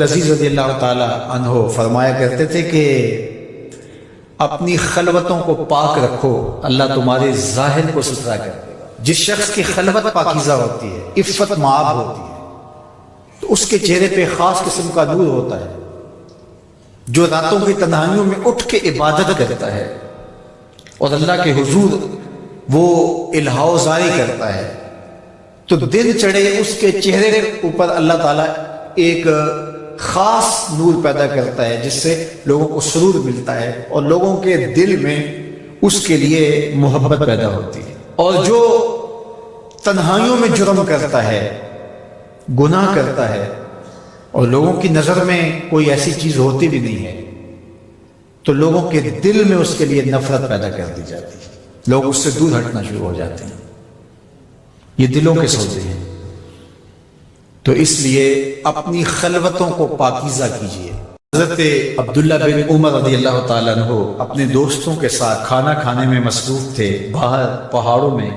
عزیز رضی اللہ تعالی عنہ فرمایا کرتے تھے کہ اپنی خلوتوں کو پاک رکھو، اللہ تمہارے ظاہر کو ستھرا کر دے گا۔ جس شخص کی خلوت پاکیزہ ہوتی ہے، عفت مآب ہوتی ہے، تو اس کے چہرے پہ خاص قسم کا نور ہوتا ہے۔ جو راتوں کی تنہائیوں میں اٹھ کے عبادت کرتا ہے اور اللہ کے حضور وہ الہا زاری کرتا ہے، تو دن چڑھے اس کے چہرے کے اوپر اللہ تعالیٰ ایک خاص نور پیدا کرتا ہے، جس سے لوگوں کو سرور ملتا ہے اور لوگوں کے دل میں اس کے لیے محبت پیدا ہوتی ہے۔ اور جو تنہائیوں میں جرم کرتا ہے، گناہ کرتا ہے، اور لوگوں کی نظر میں کوئی ایسی چیز ہوتی بھی نہیں ہے، تو لوگوں کے دل میں اس کے لیے نفرت پیدا کر دی جاتی ہے، لوگ اس سے دور ہٹنا شروع ہو جاتے ہیں۔ یہ دلوں کے سودے ہیں۔ تو اس لیے اپنی خلوتوں کو پاکیزہ کیجیے۔ حضرت عبداللہ بن عمر رضی اللہ تعالیٰ عنہ اپنے دوستوں کے ساتھ کھانا کھانے میں مصروف تھے باہر پہاڑوں میں۔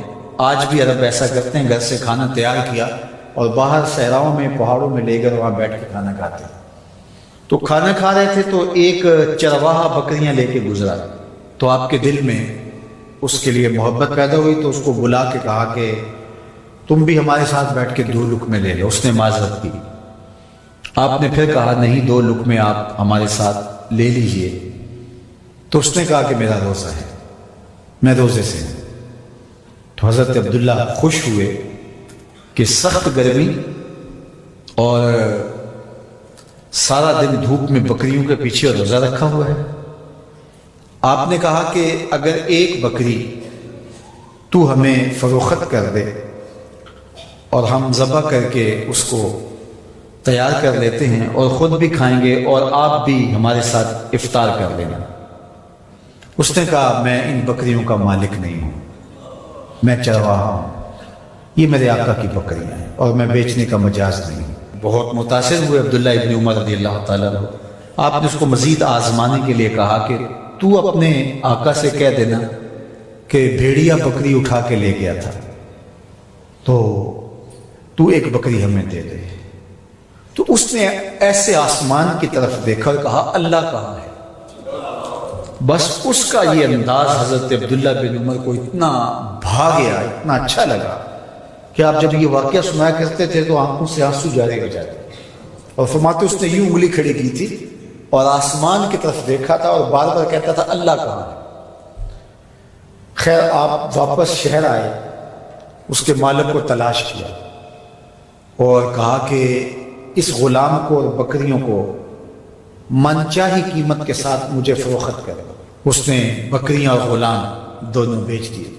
آج بھی عرب ایسا کرتے ہیں، گھر سے کھانا تیار کیا اور باہر صحراؤں میں پہاڑوں میں لے کر وہاں بیٹھ کے کھانا کھاتے ہیں۔ تو کھانا کھا رہے تھے تو ایک چرواہا بکریاں لے کے گزرا، تو آپ کے دل میں اس کے لیے محبت پیدا ہوئی، تو اس کو بلا کے کہا کہ تم بھی ہمارے ساتھ بیٹھ کے 2 لقمے لے لو۔ اس نے معذرت کی۔ آپ نے پھر کہا نہیں، 2 لقمے آپ ہمارے ساتھ لے لیجئے۔ تو اس نے کہا کہ میرا روزہ ہے، میں روزے سے ہوں۔ تو حضرت عبداللہ خوش ہوئے کہ سخت گرمی اور سارا دن دھوپ میں بکریوں کے پیچھے روزہ رکھا ہوا ہے۔ آپ نے کہا کہ اگر ایک بکری تو ہمیں فروخت کر دے اور ہم ذبح کر کے اس کو تیار کر لیتے ہیں اور خود بھی کھائیں گے اور آپ بھی ہمارے ساتھ افطار کر لینا۔ اس نے کہا میں ان بکریوں کا مالک نہیں ہوں، میں چرواہا ہوں، یہ میرے آقا کی بکریاں ہیں اور میں بیچنے کا مجاز نہیں ہوں۔ بہت متاثر ہوئے عبداللہ ابن عمر رضی اللہ تعالیٰ عنہ۔ آپ نے اس کو مزید آزمانے کے لیے کہا کہ تو اپنے آقا سے کہہ دینا کہ بھیڑیا بکری اٹھا کے لے گیا تھا، تو ایک بکری ہمیں دے دے۔ تو اس نے ایسے آسمان کی طرف دیکھا اور کہا اللہ کہاں ہے؟ بس اس کا یہ انداز حضرت عبداللہ بن عمر کو اتنا بھا گیا، اتنا اچھا لگا کہ آپ جب یہ واقعہ سنایا کرتے تھے تو آنکھوں سے آنسو جاری ہو جاتے، اور فرماتے اس نے یوں انگلی کھڑی کی تھی اور آسمان کی طرف دیکھا تھا اور بار بار کہتا تھا اللہ کہاں ہے؟ خیر آپ واپس شہر آئے، اس کے مالک کو تلاش کیا اور کہا کہ اس غلام کو اور بکریوں کو من چاہی قیمت کے ساتھ مجھے فروخت کر دو۔ اس نے بکریاں اور غلام دونوں بیچ دیے۔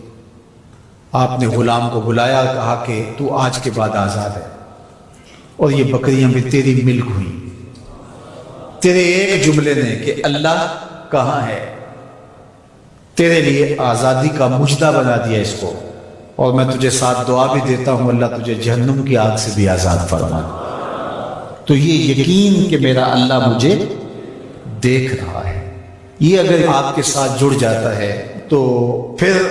آپ نے غلام کو بلایا اور کہا کہ تو آج کے بعد آزاد ہے اور یہ بکریاں بھی تیری ملک ہوئیں، تیرے ایک جملے نے کہ اللہ کہاں ہے تیرے لیے آزادی کا مجدہ بنا دیا اس کو، اور میں تجھے ساتھ دعا بھی دیتا ہوں اللہ تجھے جہنم کی آگ سے بھی آزاد فرما۔ تو یہ یقین کہ میرا اللہ مجھے دیکھ رہا ہے، یہ اگر آپ کے ساتھ جڑ جاتا ہے تو پھر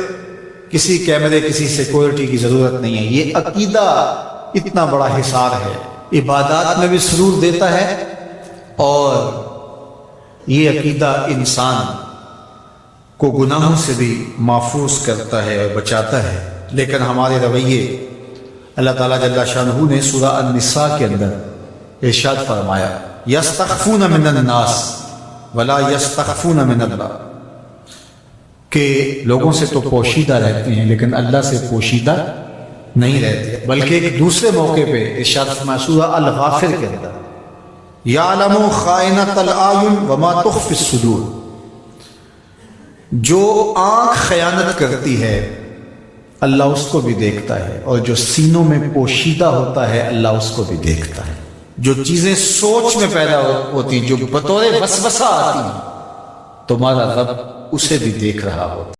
کسی کیمرے کسی سیکورٹی کی ضرورت نہیں ہے۔ یہ عقیدہ اتنا بڑا حصار ہے، عبادات میں بھی سرور دیتا ہے، اور یہ عقیدہ انسان کو گناہوں سے بھی محفوظ کرتا ہے اور بچاتا ہے۔ لیکن ہمارے رویے، اللہ تعالیٰ جل شانہ نے سورہ النساء کے اندر ارشاد فرمایا یستخفون من الناس ولا یستخفون من اللہ، کہ لوگوں سے تو پوشیدہ رہتے ہیں لیکن اللہ سے پوشیدہ نہیں رہتے۔ بلکہ ایک دوسرے موقع پہ ارشاد فرمایا سورہ الغافر کے اندر یعلم خائنۃ الاعین وما تخفی الصدور، جو آنکھ خیانت کرتی ہے اللہ اس کو بھی دیکھتا ہے، اور جو سینوں میں پوشیدہ ہوتا ہے اللہ اس کو بھی دیکھتا ہے۔ جو چیزیں سوچ میں پیدا ہوتی، جو بطور وسوسہ آتی، تمہارا رب اسے بھی دیکھ رہا ہوتا۔